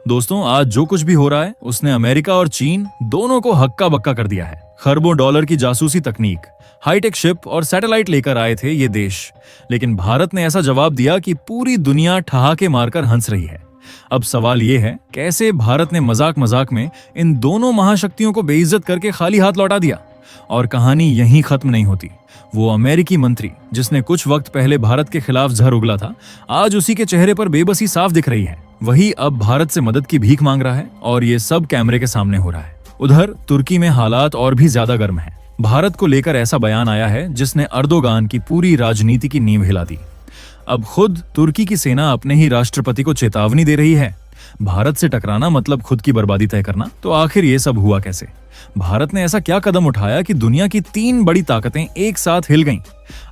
दोस्तों, आज जो कुछ भी हो रहा है उसने अमेरिका और चीन दोनों को हक्का बक्का कर दिया है। खरबों डॉलर की जासूसी तकनीक, हाईटेक शिप और सैटेलाइट लेकर आए थे ये देश, लेकिन भारत ने ऐसा जवाब दिया कि पूरी दुनिया ठहाके मारकर हंस रही है। अब सवाल ये है, कैसे भारत ने मजाक मजाक में इन दोनों महाशक्तियों को बेइज्जत करके खाली हाथ लौटा दिया। और कहानी यहीं खत्म नहीं होती। वो अमेरिकी मंत्री जिसने कुछ वक्त पहले भारत के खिलाफ जहर उगला था, आज उसी के चेहरे पर बेबसी साफ दिख रही है। वही अब भारत से मदद की भीख मांग रहा है और ये सब कैमरे के सामने हो रहा है। उधर तुर्की में हालात और भी ज्यादा गर्म है। भारत को लेकर ऐसा बयान आया है जिसने अर्दोगान की पूरी राजनीति की नींव हिला दी। अब खुद तुर्की की सेना अपने ही राष्ट्रपति को चेतावनी दे रही है। भारत से टकराना मतलब खुद की बर्बादी तय करना। तो आखिर ये सब हुआ कैसे? भारत ने ऐसा क्या कदम उठाया कि दुनिया की 3 बड़ी ताकतें एक साथ हिल गईं?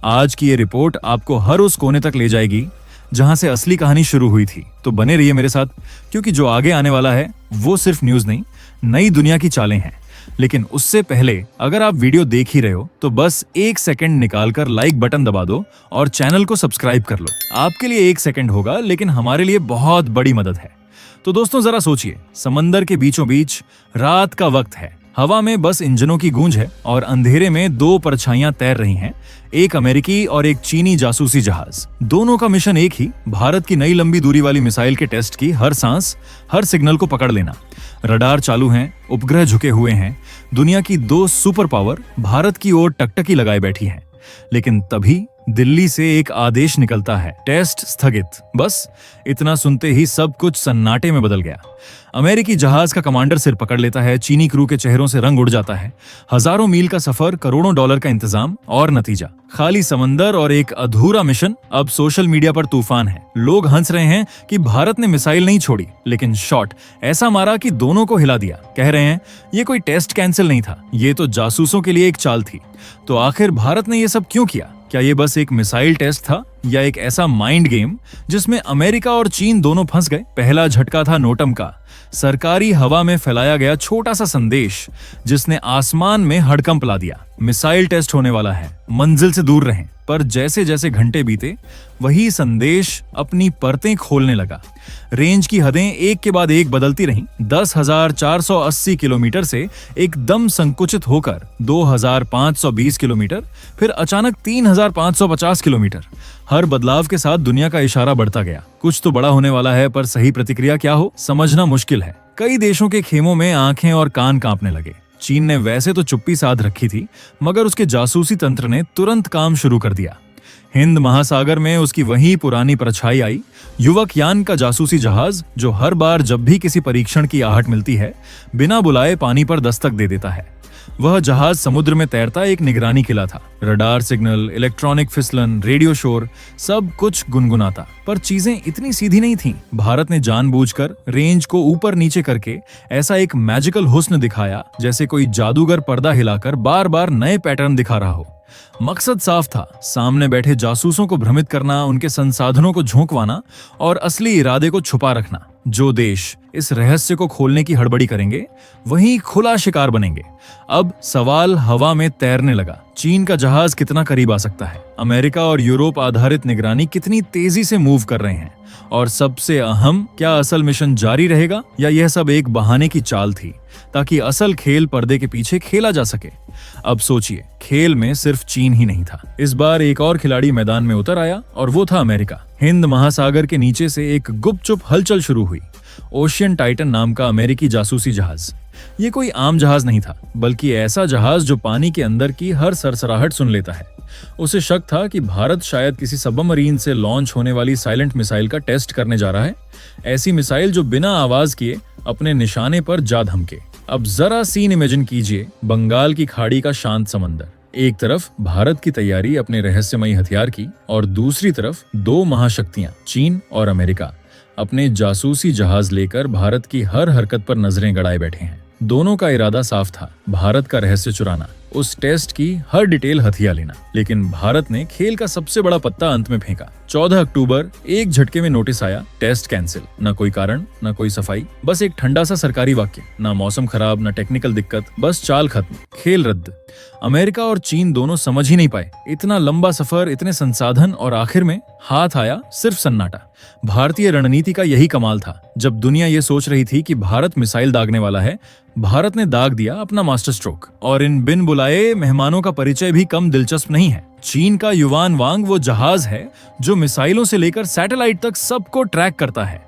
आज की ये रिपोर्ट आपको हर उस कोने तक ले जाएगी जहां से असली कहानी शुरू हुई थी। तो बने रहिए मेरे साथ, क्योंकि जो आगे आने वाला है वो सिर्फ न्यूज नहीं, नई दुनिया की चालें हैं। लेकिन उससे पहले अगर आप वीडियो देख ही रहे हो तो बस 1 सेकंड निकालकर लाइक बटन दबा दो और चैनल को सब्सक्राइब कर लो। आपके लिए 1 सेकंड होगा, लेकिन हमारे लिए बहुत बड़ी मदद है। तो दोस्तों, जरा सोचिए, समंदर के बीचों बीच रात का वक्त है, हवा में बस इंजनों की गूंज है और अंधेरे में 2 परछाइयां तैर रही हैं, एक अमेरिकी और एक चीनी जासूसी जहाज। दोनों का मिशन एक ही, भारत की नई लंबी दूरी वाली मिसाइल के टेस्ट की हर सांस, हर सिग्नल को पकड़ लेना। रडार चालू हैं, उपग्रह झुके हुए हैं, दुनिया की 2 सुपर पावर भारत की ओर टकटकी लगाए बैठी हैं। लेकिन तभी दिल्ली से एक आदेश निकलता है, टेस्ट स्थगित। बस इतना सुनते ही सब कुछ सन्नाटे में बदल गया। अमेरिकी जहाज का कमांडर सिर पकड़ लेता है, चीनी क्रू के चेहरों से रंग उड़ जाता है। हजारों मील का सफर, करोड़ों डॉलर का इंतजाम और नतीजा खाली समंदर और एक अधूरा मिशन। अब सोशल मीडिया पर तूफान है। लोग हंस रहे हैं कि भारत ने मिसाइल नहीं छोड़ी, लेकिन शॉट ऐसा मारा कि दोनों को हिला दिया। कह रहे हैं ये कोई टेस्ट कैंसिल नहीं था, ये तो जासूसों के लिए एक चाल थी। तो आखिर भारत ने ये सब क्यों किया? क्या ये बस एक मिसाइल टेस्ट था या एक ऐसा माइंड गेम जिसमें अमेरिका और चीन दोनों फंस गए? पहला झटका था नोटम का, सरकारी हवा में फैलाया गया छोटा सा संदेश जिसने आसमान में हड़कंप ला दिया। मिसाइल टेस्ट होने वाला है, मंजिल से दूर रहें। पर जैसे जैसे घंटे बीते, वही संदेश अपनी परतें खोलने लगा। रेंज की हदें एक के बाद एक बदलती रहीं। 10,480 किलोमीटर से एकदम संकुचित होकर 2,520 किलोमीटर, फिर अचानक 3,550 किलोमीटर। हर बदलाव के साथ दुनिया का इशारा बढ़ता गया, कुछ तो बड़ा होने वाला है, पर सही प्रतिक्रिया क्या हो समझना मुश्किल है। कई देशों के खेमों में आंखें और कान कांपने लगे। चीन ने वैसे तो चुप्पी साध रखी थी, मगर उसके जासूसी तंत्र ने तुरंत काम शुरू कर दिया। हिंद महासागर में उसकी वही पुरानी परछाई आई, युवक यान का जासूसी जहाज जो हर बार जब भी किसी परीक्षण की आहट मिलती है, बिना बुलाए पानी पर दस्तक दे देता है। वह जहाज समुद्र में तैरता एक निगरानी किला था। रडार सिग्नल, इलेक्ट्रॉनिक फिसलन, रेडियो शोर, सब कुछ गुनगुनाता। पर चीजें इतनी सीधी नहीं थीं। भारत ने जानबूझकर रेंज को ऊपर नीचे करके ऐसा एक मैजिकल हुस्न दिखाया, जैसे कोई जादूगर पर्दा हिलाकर बार बार नए पैटर्न दिखा रहा हो। मकसद साफ था, सामने बैठे जासूसों को भ्रमित करना, उनके संसाधनों को झोंकवाना और असली इरादे को छुपा रखना। जो देश इस रहस्य को खोलने की हड़बड़ी करेंगे, वही खुला शिकार बनेंगे। अब सवाल हवा में तैरने लगा। चीन का जहाज कितना करीब आ सकता है? अमेरिका और यूरोप आधारित निगरानी कितनी तेजी से मूव कर रहे हैं? और सबसे अहम, क्या असल मिशन जारी रहेगा या यह सब एक बहाने की चाल थी ताकि असल खेल पर्दे के पीछे खेला जा सके? अब सोचिए, खेल में सिर्फ चीन ही नहीं था। इस बार एक और खिलाड़ी मैदान में उतर आया और वो था अमेरिका। हिंद महासागर के नीचे से एक गुपचुप हलचल शुरू हुई। ओशियन टाइटन नाम का अमेरिकी जासूसी जहाज। ये कोई आम जहाज नहीं था, बल्कि ऐसा जहाज जो पानी के अंदर की हर सरसराहट सुन लेता है। उसे शक था कि भारत शायद किसी सबमरीन से लॉन्च होने वाली साइलेंट मिसाइल का टेस्ट करने जा रहा है। ऐसी मिसाइल जो बिना आवाज किए अपने निशाने पर जा धमके। अब जरा सीन इमेजिन कीजिए, बंगाल की खाड़ी का शांत समंदर। एक तरफ भारत की तैयारी अपने रहस्यमयी हथियार की, और दूसरी तरफ 2 महाशक्तियां चीन और अमेरिका अपने जासूसी जहाज लेकर भारत की हर हरकत पर नजरें गड़ाए बैठे हैं। दोनों का इरादा साफ था, भारत का रहस्य चुराना, उस टेस्ट की हर डिटेल हथिया लेना। लेकिन भारत ने खेल का सबसे बड़ा पत्ता अंत में फेंका। 14 अक्टूबर एक झटके में नोटिस आया, टेस्ट कैंसिल। न कोई कारण, न कोई सफाई, बस एक ठंडा सा सरकारी वाक्य। ना मौसम खराब, न टेक्निकल दिक्कत, बस चाल खत्म, खेल रद्द। अमेरिका और चीन दोनों समझ ही नहीं पाए। इतना लंबा सफर, इतने संसाधन, और आखिर में हाथ आया सिर्फ सन्नाटा। भारतीय रणनीति का यही कमाल था। जब दुनिया ये सोच रही थी कि भारत मिसाइल दागने वाला है, भारत ने दाग दिया अपना मास्टर स्ट्रोक। और इन बिन बुलाए मेहमानों का परिचय भी कम दिलचस्प नहीं है। चीन का युवान वांग वो जहाज है जो मिसाइलों से लेकर सैटेलाइट तक सबको ट्रैक करता है।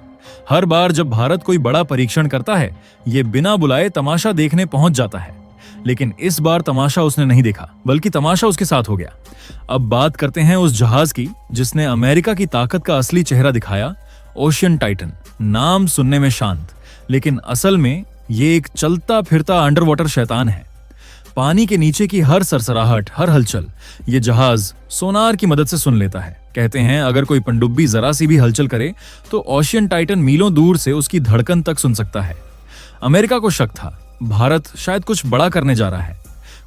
हर बार जब भारत कोई बड़ा परीक्षण करता है, ये बिना बुलाए तमाशा देखने पहुंच जाता है। लेकिन इस बार तमाशा उसने नहीं देखा, बल्कि तमाशा उसके साथ हो गया। अब बात करते हैं उस जहाज की जिसने अमेरिका की ताकत का असली चेहरा दिखाया, ओशियन टाइटन। नाम सुनने में शांत, लेकिन असल में ये एक चलता फिरता अंडर वाटर शैतान है। पानी के नीचे की हर सरसराहट, हर हलचल ये जहाज सोनार की मदद से सुन लेता है। कहते हैं अगर कोई पनडुब्बी जरा सी भी हलचल करे तो ओशियन टाइटन मीलों दूर से उसकी धड़कन तक सुन सकता है। अमेरिका को शक था, भारत शायद कुछ बड़ा करने जा रहा है।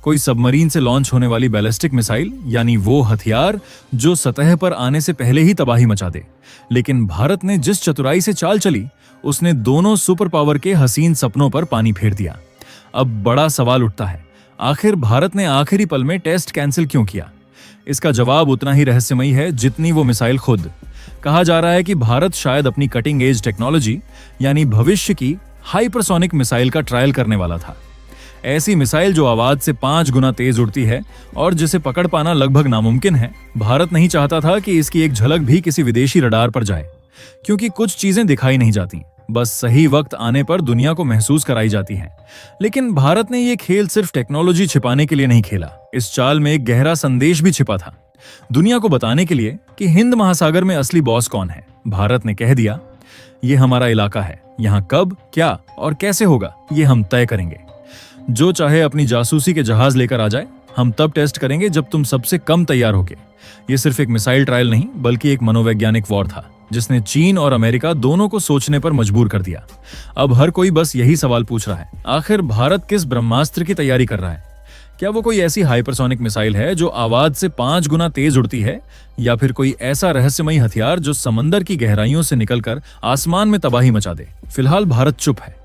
कोई सबमरीन से लॉन्च होने वाली बैलिस्टिक मिसाइल, यानी वो हथियार जो सतह पर आने से पहले ही तबाही मचा दे। लेकिन भारत ने जिस चतुराई से चाल चली, उसने दोनों सुपर पावर के हसीन सपनों पर पानी फेर दिया। अब बड़ा सवाल उठता है, आखिर भारत ने आखिरी पल में टेस्ट कैंसिल क्यों किया? इसका जवाब उतना ही रहस्यमयी है जितनी वो मिसाइल खुद। कहा जा रहा है कि भारत शायद अपनी कटिंग एज टेक्नोलॉजी, यानी भविष्य की हाइपरसोनिक मिसाइल का ट्रायल करने वाला था। ऐसी मिसाइल जो आवाज से 5 गुना तेज उड़ती है और जिसे पकड़ पाना लगभग नामुमकिन है। भारत नहीं चाहता था कि इसकी एक झलक भी किसी विदेशी रडार पर जाए, क्योंकि कुछ चीजें दिखाई नहीं जाती, बस सही वक्त आने पर दुनिया को महसूस कराई जाती हैं। लेकिन भारत ने यह खेल सिर्फ टेक्नोलॉजी छिपाने के लिए नहीं खेला। इस चाल में एक गहरा संदेश भी छिपा था, दुनिया को बताने के लिए कि हिंद महासागर में असली बॉस कौन है। भारत ने कह दिया, ये हमारा इलाका है, यहाँ कब, क्या और कैसे होगा ये हम तय करेंगे। जो चाहे अपनी जासूसी के जहाज लेकर आ जाए, हम तब टेस्ट करेंगे जब तुम सबसे कम तैयार होगे। ये सिर्फ एक मिसाइल ट्रायल नहीं, बल्कि एक मनोवैज्ञानिक वॉर था जिसने चीन और अमेरिका दोनों को सोचने पर मजबूर कर दिया। अब हर कोई बस यही सवाल पूछ रहा है, आखिर भारत किस ब्रह्मास्त्र की तैयारी कर रहा है? क्या वो कोई ऐसी हाइपरसोनिक मिसाइल है जो आवाज से 5 गुना तेज उड़ती है, या फिर कोई ऐसा रहस्यमयी हथियार जो समंदर की गहराइयों से निकलकर आसमान में तबाही मचा दे? फिलहाल भारत चुप है,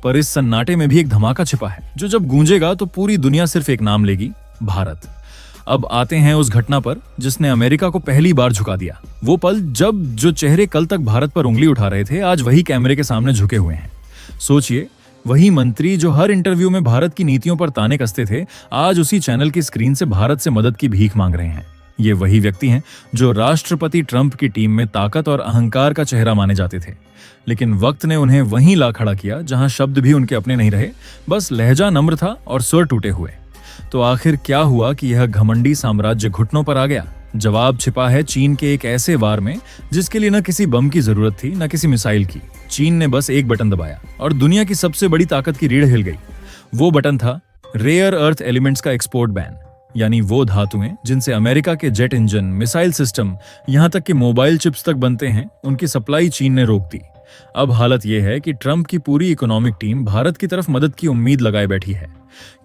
पर इस सन्नाटे में भी एक धमाका छिपा है जो जब गूंजेगा तो पूरी दुनिया सिर्फ एक नाम लेगी, भारत। अब आते हैं उस घटना पर जिसने अमेरिका को पहली बार झुका दिया। वो पल जब जो चेहरे कल तक भारत पर उंगली उठा रहे थे, आज वही कैमरे के सामने झुके हुए हैं। सोचिए, वही मंत्री जो हर इंटरव्यू में भारत की नीतियों पर ताने कसते थे, आज उसी चैनल की स्क्रीन से भारत से मदद की भीख मांग रहे हैं। ये वही व्यक्ति हैं जो राष्ट्रपति ट्रंप की टीम में ताकत और अहंकार का चेहरा माने जाते थे, लेकिन वक्त ने उन्हें वहीं ला खड़ा किया जहां शब्द भी उनके अपने नहीं रहे, बस लहजा नम्र था और स्वर टूटे हुए। तो आखिर क्या हुआ कि यह घमंडी साम्राज्य घुटनों पर आ गया? जवाब छिपा है चीन के एक ऐसे वार में जिसके लिए न किसी बम की जरूरत थी, न किसी मिसाइल की। चीन ने बस एक बटन दबाया और दुनिया की सबसे बड़ी ताकत की रीढ़ हिल गई। वो बटन था रेयर अर्थ एलिमेंट्स का एक्सपोर्ट बैन, यानी वो धातुएं जिनसे अमेरिका के जेट इंजन, मिसाइल सिस्टम, यहां तक कि मोबाइल चिप्स तक बनते हैं, उनकी सप्लाई चीन ने रोक दी। अब हालत यह है कि ट्रंप की पूरी इकोनॉमिक टीम भारत की तरफ मदद की उम्मीद लगाए बैठी है,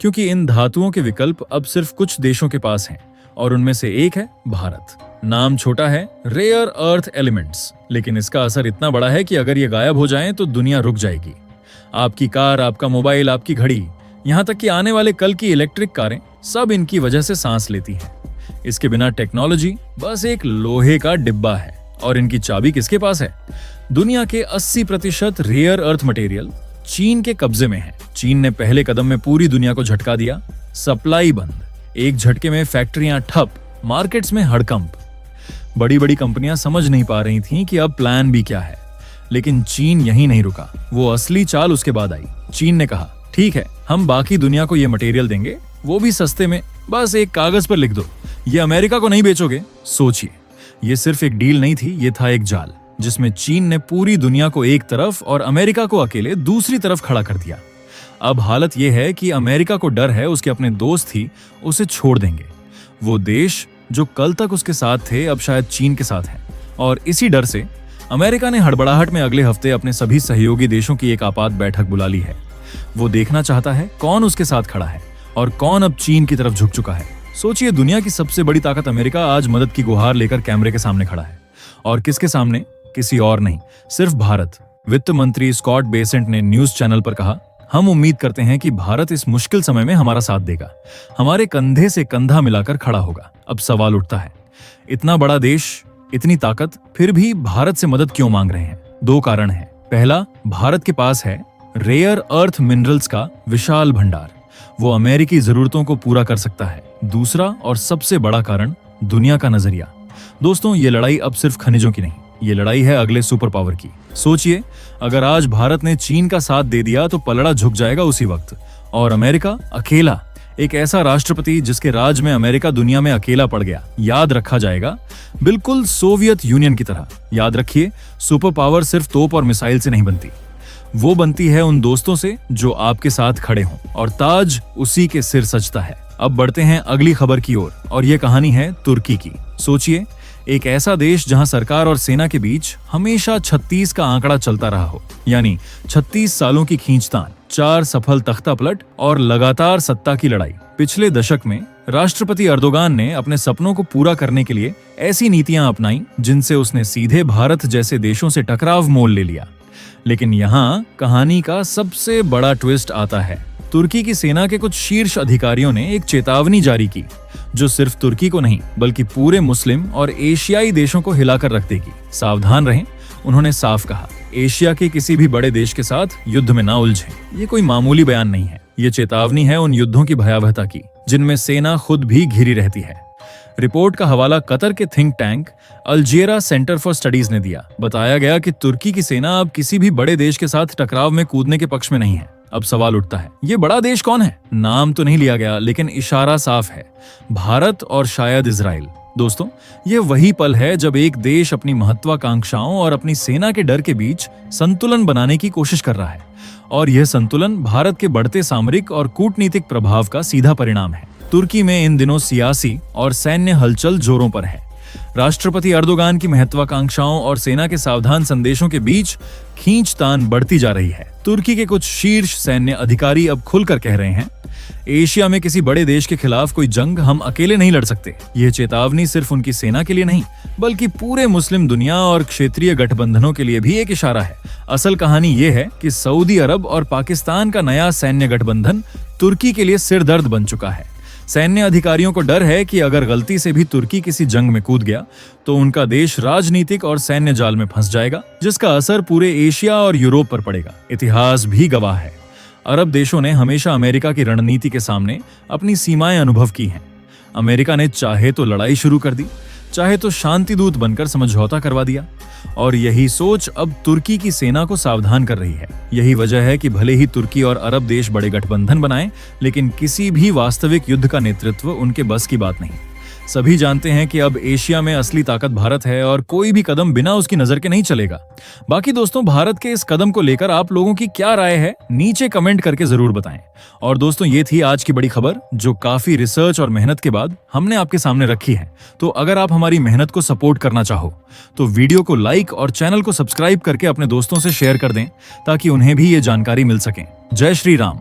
क्योंकि इन धातुओं के विकल्प अब सिर्फ कुछ देशों के पास हैं और उनमें से एक है भारत। नाम छोटा है, रेयर अर्थ एलिमेंट्स, लेकिन इसका असर इतना बड़ा है कि अगर ये गायब हो जाएं तो दुनिया रुक जाएगी। आपकी कार, आपका मोबाइल, आपकी घड़ी, यहां तक कि आने वाले कल की इलेक्ट्रिक कारें, सब इनकी वजह से सांस लेती हैं। इसके बिना टेक्नोलॉजी बस एक लोहे का डिब्बा है। और इनकी चाबी किसके पास है? दुनिया के 80% रेयर अर्थ मटेरियल चीन के कब्जे में है। चीन ने पहले कदम में पूरी दुनिया को झटका दिया। सप्लाई बंद, एक झटके में फैक्ट्रियां ठप, मार्केट्स में हड़कंप। बड़ी बड़ी कंपनियां समझ नहीं पा रही थीं कि अब प्लान भी क्या है। लेकिन चीन यहीं नहीं रुका, वो असली चाल उसके बाद आई। चीन ने कहा, ठीक है, हम बाकी दुनिया को ये मटेरियल देंगे, वो भी सस्ते में, बस एक कागज पर लिख दो, ये अमेरिका को नहीं बेचोगे। सोचिए, ये सिर्फ एक डील नहीं थी, ये था एक जाल जिसमें चीन ने पूरी दुनिया को एक तरफ और अमेरिका को अकेले दूसरी तरफ खड़ा कर दिया। अब हालत यह है कि अमेरिका को डर है उसके अपने दोस्त ही उसे छोड़ देंगे। वो देश जो कल तक उसके साथ थे अब शायद चीन के साथ हैं, और इसी डर से अमेरिका ने हड़बड़ाहट में अगले हफ्ते अपने सभी सहयोगी देशों की एक आपात बैठक बुला ली है। वो देखना चाहता है कौन उसके साथ खड़ा है और कौन अब चीन की तरफ झुक चुका है। सोचिए, दुनिया की सबसे बड़ी ताकत अमेरिका आज मदद की गुहार लेकर कैमरे के सामने खड़ा है। और किसके सामने? किसी और नहीं, सिर्फ भारत। वित्त मंत्री स्कॉट बेसेंट ने न्यूज चैनल पर कहा, हम उम्मीद करते हैं कि भारत इस मुश्किल समय में हमारा साथ देगा, हमारे कंधे से कंधा मिलाकर खड़ा होगा। अब सवाल उठता है, इतना बड़ा देश, इतनी ताकत, फिर भी भारत से मदद क्यों मांग रहे हैं? 2 कारण हैं। पहला, भारत के पास है रेयर अर्थ मिनरल्स का विशाल भंडार, वो अमेरिकी जरूरतों को पूरा कर सकता है। दूसरा और सबसे बड़ा कारण, दुनिया का नजरिया। दोस्तों, ये लड़ाई अब सिर्फ खनिजों की नहीं, ये लड़ाई है अगले सुपर पावर की। सोचिए, अगर आज भारत ने चीन का साथ दे दिया तो पलड़ा झुक जाएगा उसी वक्त। और अमेरिका अकेला, एक ऐसा राष्ट्रपति जिसके राज में अमेरिका दुनिया में अकेला पड़ गया, याद रखा जाएगा, बिल्कुल सोवियत यूनियन की तरह। याद रखिए, सुपर पावर सिर्फ तोप और मिसाइल से नहीं बनती, वो बनती है उन दोस्तों से जो आपके साथ खड़े हों, और ताज उसी के सिर सजता है। अब बढ़ते हैं अगली खबर की ओर, और ये कहानी है तुर्की की। सोचिए, एक ऐसा देश जहां सरकार और सेना के बीच हमेशा 36 का आंकड़ा चलता रहा हो, यानी 36 सालों की खींचतान, 4 सफल तख्तापलट और लगातार सत्ता की लड़ाई। पिछले दशक में राष्ट्रपति अर्दोगान ने अपने सपनों को पूरा करने के लिए ऐसी नीतियां अपनाई जिनसे उसने सीधे भारत जैसे देशों से टकराव मोल ले लिया। लेकिन यहाँ कहानी का सबसे बड़ा ट्विस्ट आता है। तुर्की की सेना के कुछ शीर्ष अधिकारियों ने एक चेतावनी जारी की, जो सिर्फ तुर्की को नहीं बल्कि पूरे मुस्लिम और एशियाई देशों को हिलाकर रख देगी। सावधान रहें, उन्होंने साफ कहा, एशिया के किसी भी बड़े देश के साथ युद्ध में ना उलझें। ये कोई मामूली बयान नहीं है, ये चेतावनी है उन युद्धों की भयावहता की जिनमें सेना खुद भी घिरी रहती है। रिपोर्ट का हवाला कतर के think tank Al Jazeera centre for studies ने दिया। बताया गया कि तुर्की की सेना अब किसी भी बड़े देश के साथ टकराव में कूदने के पक्ष में नहीं है। अब सवाल उठता है, ये बड़ा देश कौन है? नाम तो नहीं लिया गया, लेकिन इशारा साफ है, भारत और शायद इजराइल। दोस्तों, ये वही पल है जब एक देश अपनी महत्वाकांक्षाओं और अपनी सेना के डर के बीच संतुलन बनाने की कोशिश कर रहा है, और यह संतुलन भारत के बढ़ते सामरिक और कूटनीतिक प्रभाव का सीधा परिणाम है। तुर्की में इन दिनों सियासी और सैन्य हलचल जोरों पर है। राष्ट्रपति अर्दोगान की महत्वाकांक्षाओं और सेना के सावधान संदेशों के बीच खींचतान बढ़ती जा रही है। तुर्की के कुछ शीर्ष सैन्य अधिकारी अब खुलकर कह रहे हैं, एशिया में किसी बड़े देश के खिलाफ कोई जंग हम अकेले नहीं लड़ सकते। यह चेतावनी सिर्फ उनकी सेना के लिए नहीं, बल्कि पूरे मुस्लिम दुनिया और क्षेत्रीय गठबंधनों के लिए भी एक इशारा है। असल कहानी यह है कि सऊदी अरब और पाकिस्तान का नया सैन्य गठबंधन तुर्की के लिए सिरदर्द बन चुका है। सैन्य अधिकारियों को डर है कि अगर गलती से भी तुर्की किसी जंग में कूद गया तो उनका देश राजनीतिक और सैन्य जाल में फंस जाएगा, जिसका असर पूरे एशिया और यूरोप पर पड़ेगा। इतिहास भी गवाह है, अरब देशों ने हमेशा अमेरिका की रणनीति के सामने अपनी सीमाएं अनुभव की हैं। अमेरिका ने चाहे तो लड़ाई शुरू कर दी, चाहे तो शांति दूत बनकर समझौता करवा दिया, और यही सोच अब तुर्की की सेना को सावधान कर रही है। यही वजह है कि भले ही तुर्की और अरब देश बड़े गठबंधन बनाएं, लेकिन किसी भी वास्तविक युद्ध का नेतृत्व उनके बस की बात नहीं। सभी जानते हैं कि अब एशिया में असली ताकत भारत है और कोई भी कदम बिना उसकी नजर के नहीं चलेगा। बाकी दोस्तों, भारत के इस कदम को लेकर आप लोगों की क्या राय है, नीचे कमेंट करके जरूर बताएं। और दोस्तों, ये थी आज की बड़ी खबर जो काफी रिसर्च और मेहनत के बाद हमने आपके सामने रखी है। तो अगर आप हमारी मेहनत को सपोर्ट करना चाहो तो वीडियो को लाइक और चैनल को सब्सक्राइब करके अपने दोस्तों से शेयर कर दें, ताकि उन्हें भी ये जानकारी मिल सके। जय श्री राम।